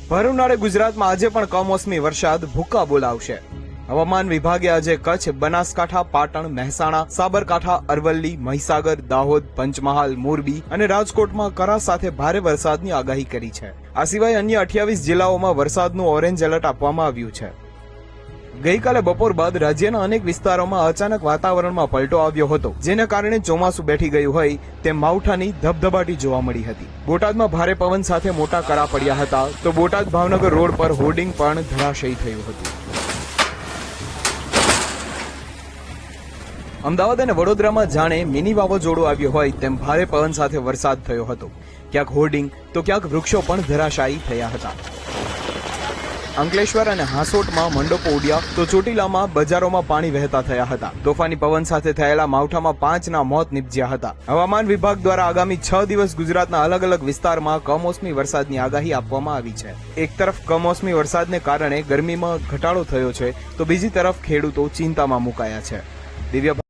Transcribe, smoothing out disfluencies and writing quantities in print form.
ભર ઉનાળે ગુજરાતમાં આજે પણ કમોસમી વરસાદ ભૂક્કા બોલાવશે। હવામાન વિભાગે આજે કચ્છ, બનાસકાંઠા, પાટણ, મહેસાણા, સાબરકાંઠા, અરવલ્લી, મહીસાગર, દાહોદ, પંચમહાલ, મોરબી અને રાજકોટમાં કરા સાથે ભારે વરસાદની આગાહી કરી છે। આ સિવાય અન્ય 28 જિલ્લાઓમાં વરસાદનું ઓરેન્જ એલર્ટ આપવામાં આવ્યું છે। ગઈકાલે બપોર બાદ રાજ્યના અનેક વિસ્તારોમાં અચાનક વાતાવરણમાં પલટો આવ્યો હતો, જેના કારણે ચોમાસું બેઠી ગયું હોય તેમ માવઠાની ધબધબાટી જોવા મળી હતી। બોટાદમાં ભારે પવન સાથે મોટા કરા પડ્યા હતા, તો બોટાદ ભાવનગર રોડ પર હોર્ડિંગ પણ ધરાશયી થયું હતું। અમદાવાદ અને વડોદરામાં જાણે મિની વાવાઝોડું આવ્યું હોય તેમ ભારે પવન સાથે વરસાદ થયો હતો। ક્યાંક હોર્ડિંગ તો ક્યાંક વૃક્ષો પણ ધરાશાયી થયા હતા। અંકલેશ્વર અને હાંસોટમાં મંડપો ઉડ્યા તો ચોટીલામાં બજારોમાં પાણી વહેતા થયા હતા। તોફાની પવન સાથે થયેલા માવઠામાં 5ના મોત નિપજ્યા હતા। હવામાન વિભાગ દ્વારા આગામી 6 દિવસ ગુજરાતના અલગ અલગ વિસ્તારમાં કમોસમી વરસાદની આગાહી આપવામાં આવી છે। એક તરફ કમોસમી વરસાદને કારણે ગરમીમાં ઘટાડો થયો છે, તો બીજી તરફ ખેડૂતો ચિંતામાં મુકાયા છે। દિવ્ય